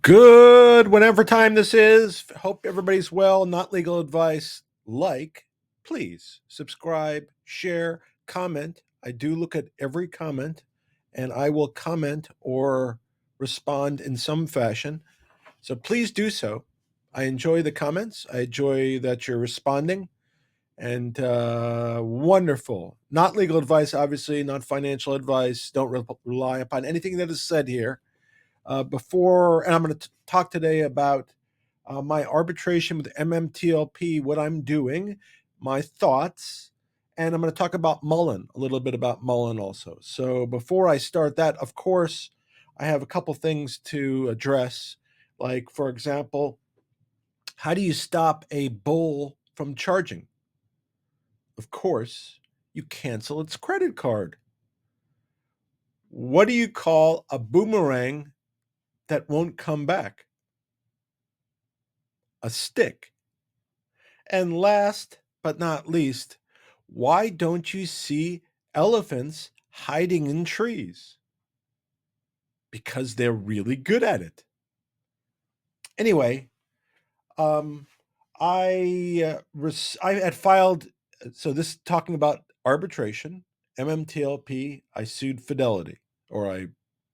Good whenever time this is. Hope everybody's well. Not legal advice. Please subscribe, share, comment. I do look at every comment and I will comment or respond in some fashion. So please do so. I enjoy the comments. I enjoy that you're responding. And wonderful. Not legal advice, obviously, not financial advice. Don't rely upon anything that is said here and I'm going to talk today about my arbitration with Mmtlp, what I'm doing, my thoughts, and I'm going to talk about Mullen, a little bit about Mullen also. So before I start that, of course, I have a couple things to address. Like, for example, how do you stop a bull from charging? Of course, you cancel its credit card. What do you call a boomerang that won't come back? A stick. And last but not least, why don't you see elephants hiding in trees? Because they're really good at it. Anyway, um, I had filed. So this talking about arbitration, MMTLP. I sued Fidelity, or I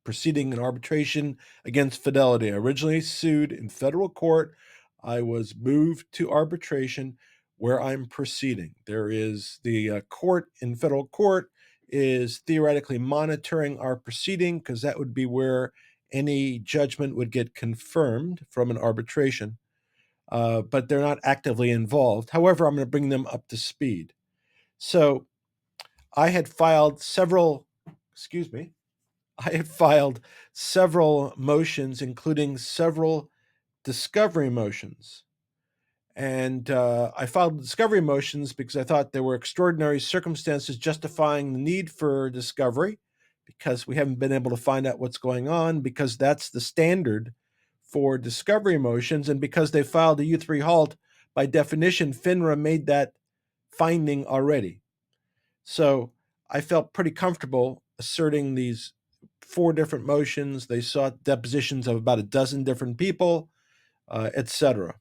proceeding in arbitration against Fidelity. I originally sued in federal court. I was moved to arbitration, where I'm proceeding. There is the court in federal court is theoretically monitoring our proceeding because that would be where any judgment would get confirmed from an arbitration. But they're not actively involved. However, I'm going to bring them up to speed. So I had filed several, excuse me, I had filed several motions, including several discovery motions. And I filed discovery motions because I thought there were extraordinary circumstances justifying the need for discovery, because we haven't been able to find out what's going on, because that's the standard for discovery motions, and because they filed a U3 halt. By definition, FINRA made that finding already. So I felt pretty comfortable asserting these four different motions. They sought depositions of about a dozen different people, etc.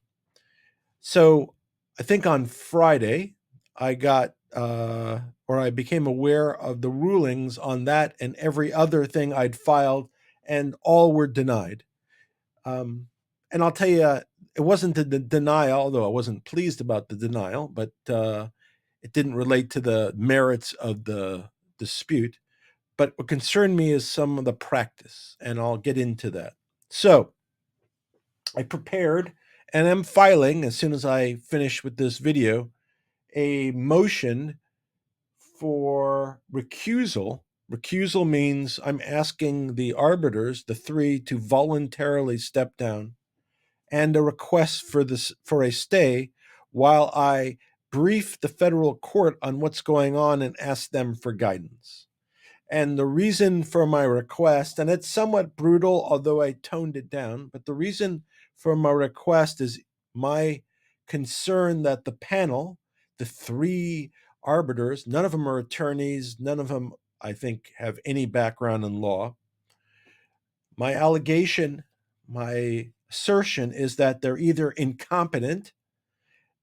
So I think on Friday, I got or I became aware of the rulings on that and every other thing I'd filed, and all were denied. Um, and I'll tell you, it wasn't the denial, although I wasn't pleased about the denial, but it didn't relate to the merits of the dispute. But what concerned me is some of the practice, and I'll get into that. So I prepared and am filing, as soon as I finish with this video, a motion for recusal. Recusal means I'm asking the arbiters, the three, to voluntarily step down, and a request for a stay while I brief the federal court on what's going on and ask them for guidance. And the reason for my request, and it's somewhat brutal, although I toned it down, but the reason for my request is my concern that the panel, the three arbiters, none of them are attorneys, none of them, I think, have any background in law. My allegation, my assertion is that they're either incompetent,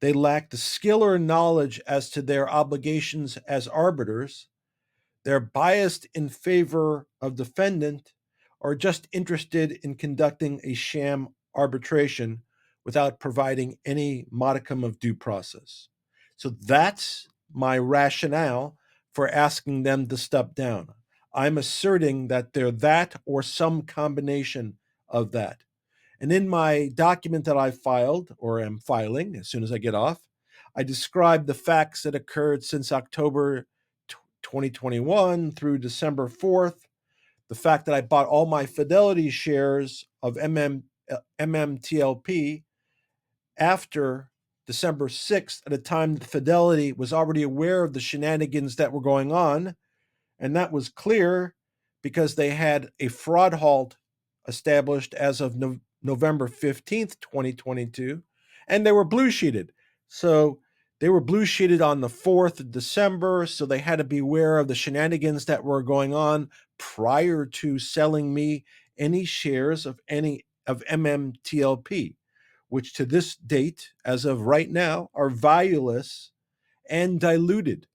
they lack the skill or knowledge as to their obligations as arbiters, they're biased in favor of defendant, or just interested in conducting a sham arbitration without providing any modicum of due process. So that's my rationale for asking them to step down. I'm asserting that they're that or some combination of that. And in my document that I filed, or am filing as soon as I get off, I describe the facts that occurred since October 2021 through December 4th, the fact that I bought all my Fidelity shares of MMTLP after December 6th, at a time that Fidelity was already aware of the shenanigans that were going on. And that was clear because they had a fraud halt established as of November 15th, 2022, and they were blue sheeted. So they were blue sheeted on the 4th of December, so they had to be aware of the shenanigans that were going on prior to selling me any shares of any of MMTLP, which to this date, as of right now, are valueless and diluted.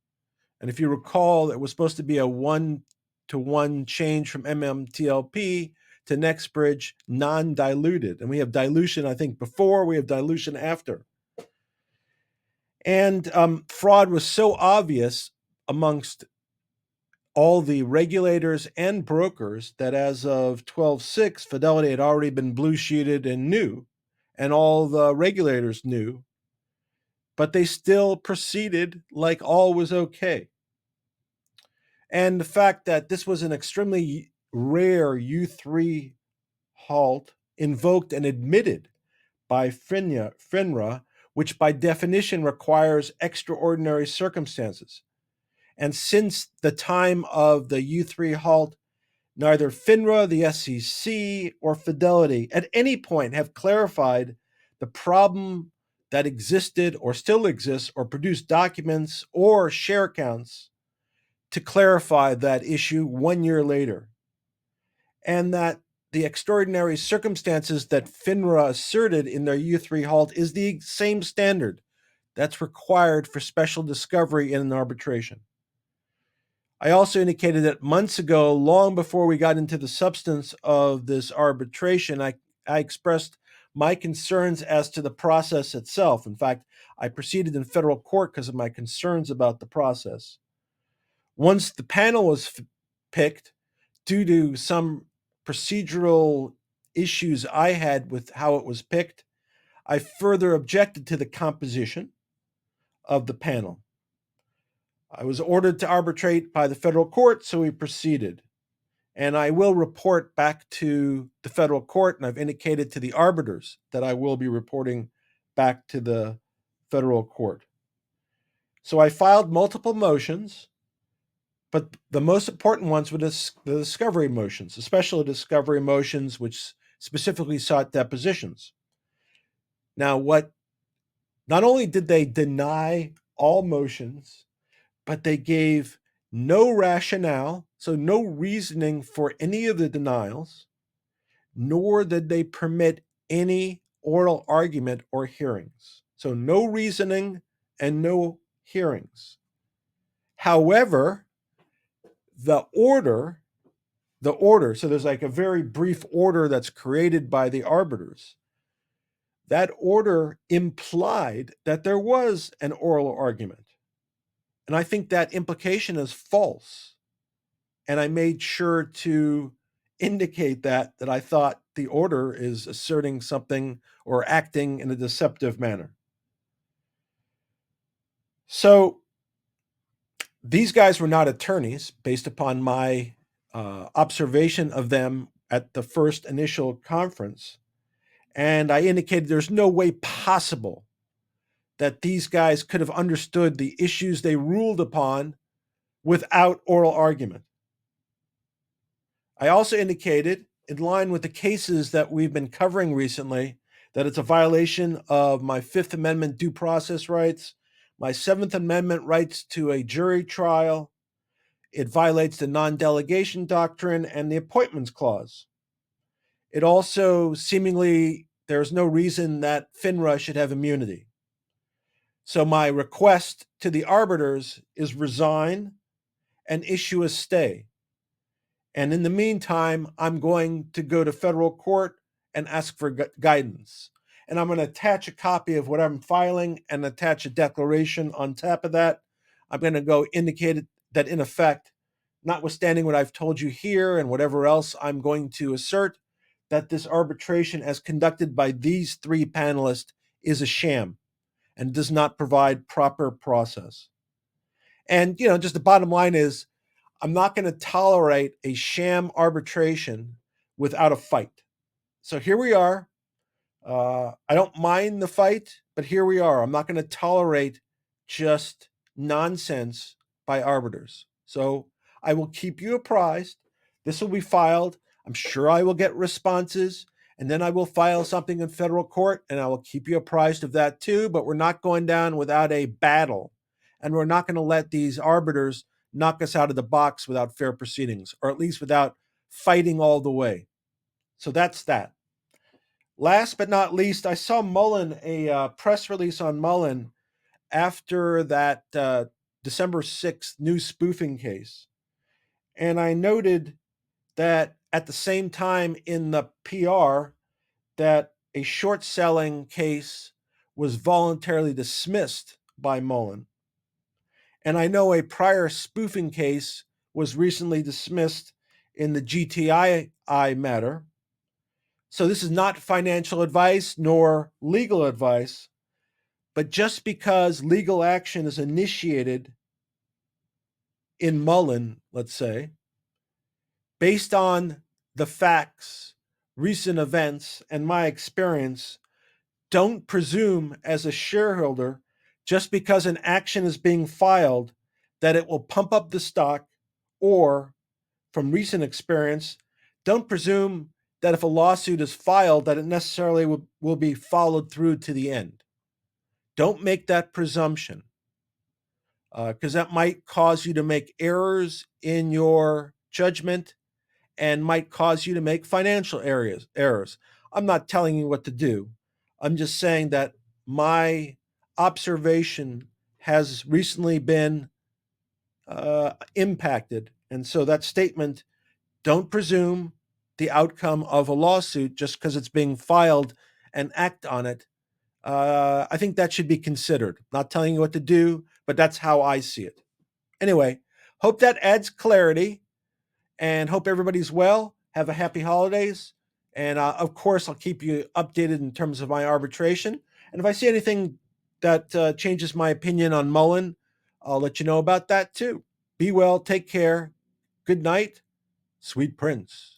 And if you recall, it was supposed to be a 1-to-1 change from MMTLP to NextBridge non-diluted. And we have dilution, I think, before, we have dilution after. And fraud was so obvious amongst all the regulators and brokers that as of 12/6, Fidelity had already been blue sheeted and knew, and all the regulators knew, but they still proceeded like all was okay. And the fact that this was an extremely rare U3 halt invoked and admitted by FINRA, which by definition requires extraordinary circumstances. And since the time of the U3 halt, neither FINRA, the SEC, or Fidelity at any point have clarified the problem that existed or still exists or produced documents or share counts to clarify that issue 1 year later. And that the extraordinary circumstances that FINRA asserted in their U3 halt is the same standard that's required for special discovery in an arbitration. I also indicated that months ago, long before we got into the substance of this arbitration, I expressed my concerns as to the process itself. In fact, I proceeded in federal court because of my concerns about the process. Once the panel was picked, due to some procedural issues I had with how it was picked, I further objected to the composition of the panel. I was ordered to arbitrate by the federal court, so we proceeded. And I will report back to the federal court, and I've indicated to the arbiters that I will be reporting back to the federal court. So I filed multiple motions, but the most important ones were the discovery motions, especially discovery motions which specifically sought depositions. Now, not only did they deny all motions, but they gave no rationale, so no reasoning for any of the denials, nor did they permit any oral argument or hearings. So no reasoning and no hearings. However, the order, so there's like a very brief order that's created by the arbiters. That order implied that there was an oral argument. And I think that implication is false. And I made sure to indicate that I thought the order is asserting something or acting in a deceptive manner. So these guys were not attorneys based upon my observation of them at the first initial conference. And I indicated there's no way possible that these guys could have understood the issues they ruled upon without oral argument. I also indicated, in line with the cases that we've been covering recently, that it's a violation of my Fifth Amendment due process rights, my Seventh Amendment rights to a jury trial. It violates the non-delegation doctrine and the appointments clause. It also seemingly, there's no reason that FINRA should have immunity. So my request to the arbiters is resign and issue a stay. And in the meantime, I'm going to go to federal court and ask for guidance. And I'm going to attach a copy of what I'm filing and attach a declaration on top of that. I'm going to go indicate that, in effect, notwithstanding what I've told you here and whatever else, I'm going to assert that this arbitration as conducted by these three panelists is a sham and does not provide proper process. And, just the bottom line is, I'm not going to tolerate a sham arbitration without a fight. So here we are. I don't mind the fight, but here we are. I'm not going to tolerate just nonsense by arbiters. So I will keep you apprised. This will be filed. I'm sure I will get responses, and then I will file something in federal court, and I will keep you apprised of that too. But we're not going down without a battle, and we're not going to let these arbiters knock us out of the box without fair proceedings, or at least without fighting all the way. So that's that. Last but not least, I saw Mullen, a press release on Mullen after that December 6th news spoofing case. And I noted that at the same time in the PR that a short selling case was voluntarily dismissed by Mullen. And I know a prior spoofing case was recently dismissed in the GTI matter. So this is not financial advice nor legal advice, but just because legal action is initiated in Mullen, let's say, based on the facts, recent events, and my experience, don't presume as a shareholder, just because an action is being filed, that it will pump up the stock, or from recent experience, don't presume that if a lawsuit is filed, that it necessarily will be followed through to the end. Don't make that presumption, because that might cause you to make errors in your judgment and might cause you to make financial errors. I'm not telling you what to do. I'm just saying that my observation has recently been impacted. And so that statement, don't presume the outcome of a lawsuit just because it's being filed and act on it. I think that should be considered. Not telling you what to do, but that's how I see it. Anyway, hope that adds clarity and hope everybody's well. Have a happy holidays. And of course, I'll keep you updated in terms of my arbitration. And if I see anything that changes my opinion on Mullen, I'll let you know about that too. Be well, take care. Good night, sweet prince.